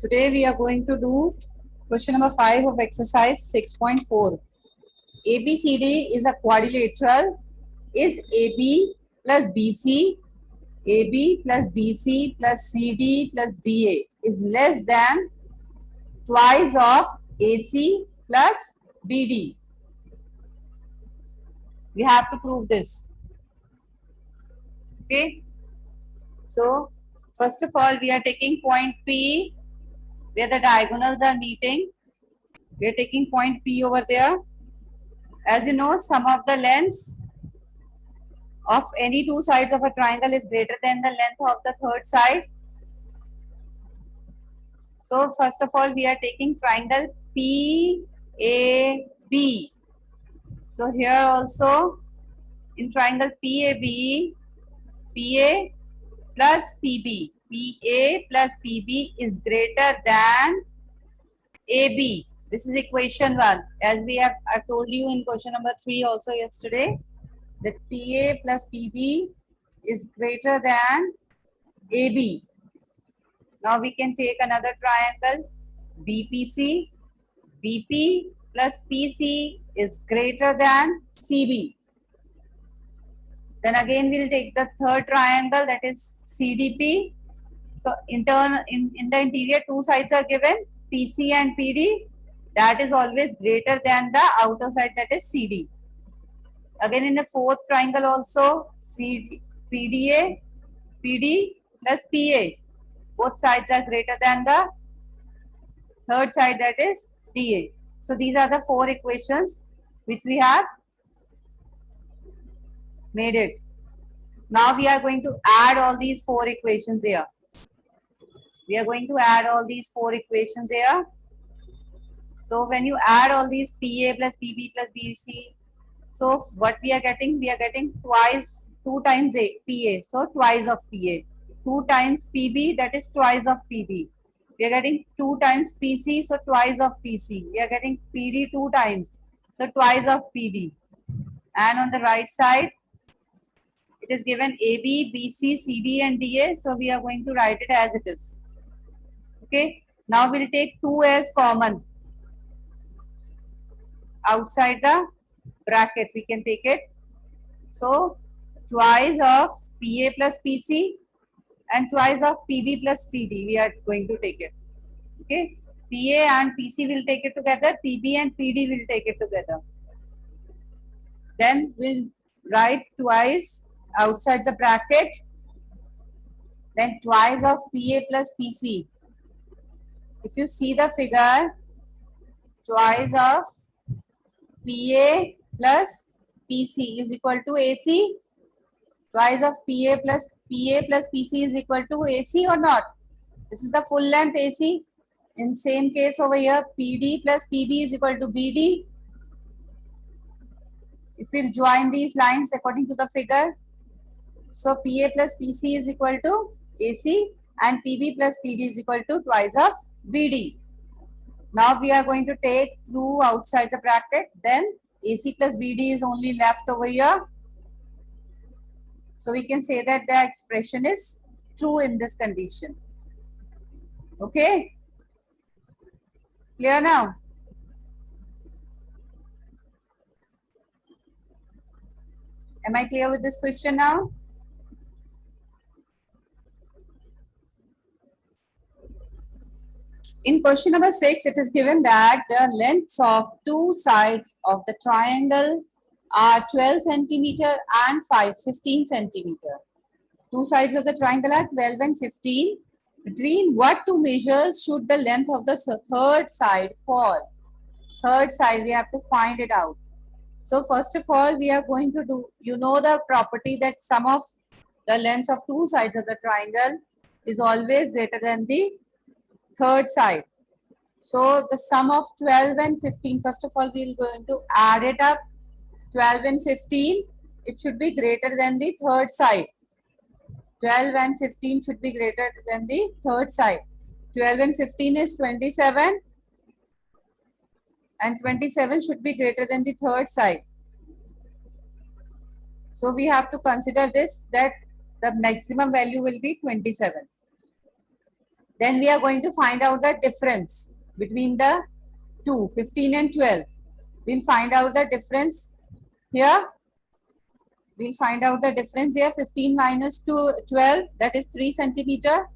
Today we are going to do question number 5 of exercise 6.4. ABCD is a quadrilateral. Is AB plus BC, AB plus BC plus CD plus DA is less than twice of AC plus BD? We have to prove this. Okay. So first of all, we are taking point P where the diagonals are meeting. We are taking point P over there. As you know, sum of the lengths of any two sides of a triangle is greater than the length of the third side. So first of all, we are taking triangle PAB. So here also in triangle PAB, PA plus PB, PA plus PB is greater than AB. This is equation 1. As I told you in question number 3 also yesterday, that PA plus PB is greater than AB. Now we can take another triangle BPC. BP plus PC is greater than CB. Then again we'll take the third triangle, that is CDP. So in the interior two sides are given, PC and PD. That is always greater than the outer side, that is CD. Again in the fourth triangle also PDA, PD plus PA. Both sides are greater than the third side, that is DA. So these are the four equations which we have made it. Now we are going to add all these four equations here. We are going to add all these four equations here. So when you add all these PA plus PB plus BC, so what we are getting? We are getting two times PA, so twice of PA. 2 times PB, that is twice of PB. We are getting 2 times PC, so twice of PC. We are getting PD 2 times, so twice of PD. And on the right side, it is given AB, BC, CD and DA, so we are going to write it as it is. Okay, now we'll take 2 as common. Outside the bracket, we can take it. So, twice of PA plus PC and twice of PB plus PD, we are going to take it. Okay, PA and PC will take it together, PB and PD will take it together. Then we'll write twice outside the bracket, then twice of PA plus PC. If you see the figure, twice of PA plus PC is equal to AC. Twice of PA plus PC is equal to AC or not? This is the full length AC. In same case over here, PD plus PB is equal to BD. If we join these lines according to the figure, so PA plus PC is equal to AC and PB plus PD is equal to twice of BD. Now we are going to take through outside the bracket, then AC plus BD is only left over here. So we can say that the expression is true in this condition. Okay? Clear now? Am I clear with this question now? In question number 6, it is given that the lengths of two sides of the triangle are 12 centimeter and 15 centimeter. Two sides of the triangle are 12 and 15. Between what two measures should the length of the third side fall? Third side, we have to find it out. So first of all, we are going to do, you know the property that sum of the lengths of two sides of the triangle is always greater than the third side. So the sum of 12 and 15, first of all, we are going to add it up. 12 and 15, it should be greater than the third side. 12 and 15 should be greater than the third side. 12 and 15 is 27 and 27 should be greater than the third side. So we have to consider this, that the maximum value will be 27. Then we are going to find out the difference between the two, 15 and 12. We'll find out the difference here. We'll find out the difference here. 15 minus 12, that is 3 centimeter.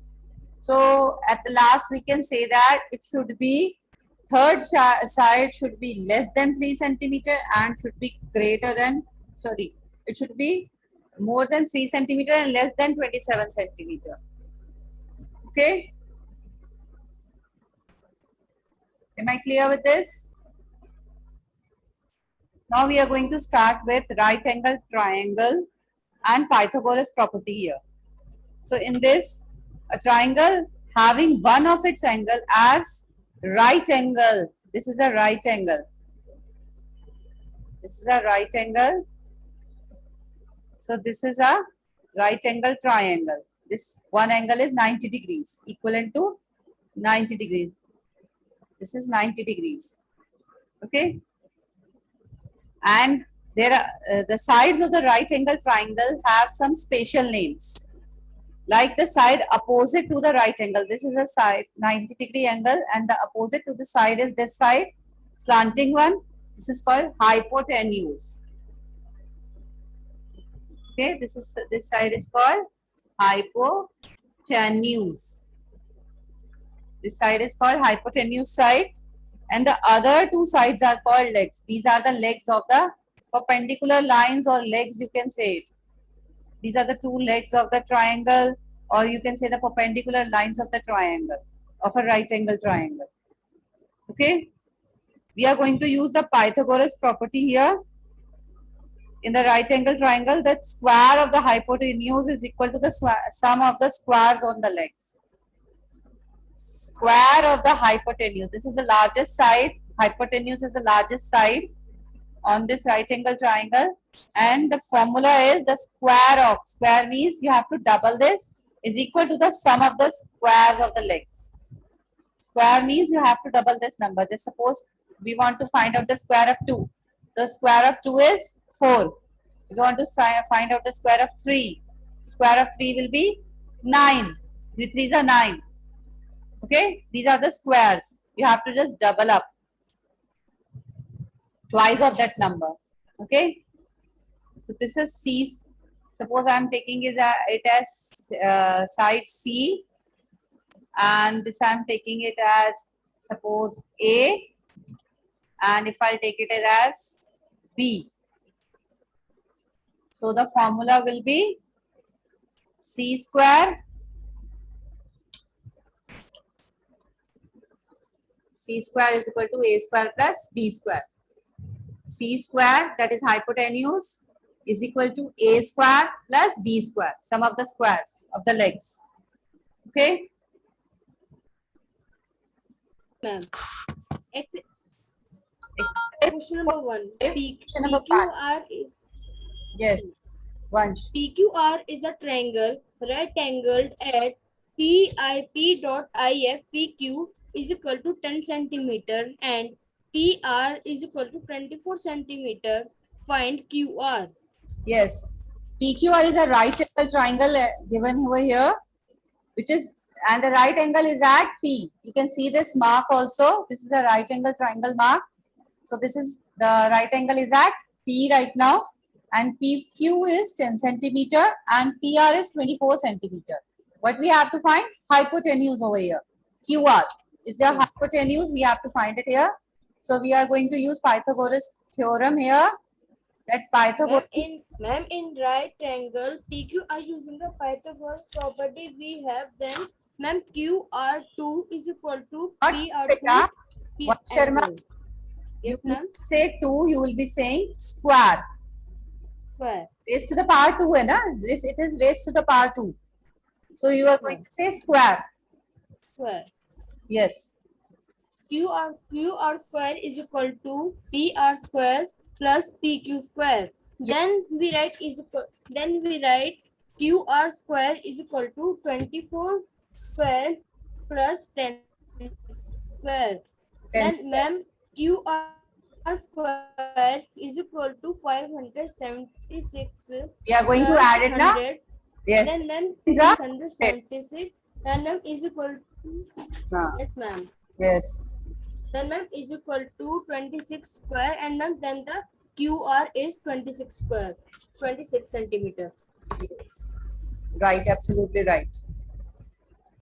So at the last we can say that it should be third side should be less than 3 centimeter and should be greater than, sorry, it should be more than 3 centimeter and less than 27 centimeter. Okay. Am I clear with this? Now we are going to start with right angle triangle and Pythagoras property here. So in this, a triangle having one of its angle as right angle. This is a right angle. This is a right angle. So this is a right angle triangle. This one angle is 90 degrees, equivalent to 90 degrees. This is 90 degrees. Okay. And there are the sides of the right angle triangle have some special names. Like the side opposite to the right angle. This is a side 90 degree angle and the opposite to the side is this side, slanting one. This is called hypotenuse. Okay, this side is called hypotenuse. This side is called hypotenuse side and the other two sides are called legs. These are the legs of the perpendicular lines or legs, you can say it. These are the two legs of the triangle, or you can say the perpendicular lines of the triangle, of a right angle triangle. Okay. We are going to use the Pythagoras property here. In the right angle triangle, the square of the hypotenuse is equal to the sum of the squares on the legs. Square of the hypotenuse. This is the largest side. Hypotenuse is the largest side on this right angle triangle. And the formula is the square of, square means you have to double this, is equal to the sum of the squares of the legs. Square means you have to double this number. Just suppose we want to find out the square of 2. So square of 2 is 4. We want to find out the square of 3. Square of 3 will be 9. The 3s are 9. Okay, these are the squares. You have to just double up twice of that number. Okay, so this is C. Suppose I am taking it as side C, and this I am taking it as suppose A, and if I take it as B. So the formula will be C square. C square is equal to A square plus B square. C square, that is hypotenuse, is equal to A square plus B square, sum of the squares of the legs. Okay? Ma'am, question number 1. Question number 5. PQR is Yes. PQR is a triangle right-angled at PIP.IF. PQ is equal to 10 centimeter and PR is equal to 24 centimeter. Find QR. Yes. PQR is a right angle triangle given over here, which is, and the right angle is at P. You can see this mark also. This is a right angle triangle mark. So this is the right angle is at P right now, and PQ is 10 centimeter and PR is 24 centimeter. What we have to find? Hypotenuse over here. QR is the hypotenuse. We have to find it here. So we are going to use Pythagoras theorem here. That Pythagoras. Ma'am, in right triangle PQ are using the Pythagoras property we have, then ma'am QR2 is equal to PR2. What, Sharma? Yes, you ma'am. say 2, you will be saying square. Square. Raised to the power 2 hai na? It is raised to the power 2. So you are going to say square. Square. Yes. QR square is equal to PR square plus PQ square. Then we write QR square is equal to 24 square plus 10 square. Then ma'am, QR square is equal to 576. We are going to add it now. Yes. Then ma'am, 676. Then ma'am is equal हाँ. Yes, ma'am. Yes. Then ma'am is equal to 26 square, and ma'am then the QR is 26 square, 26 centimeter. Yes. Right. Absolutely right.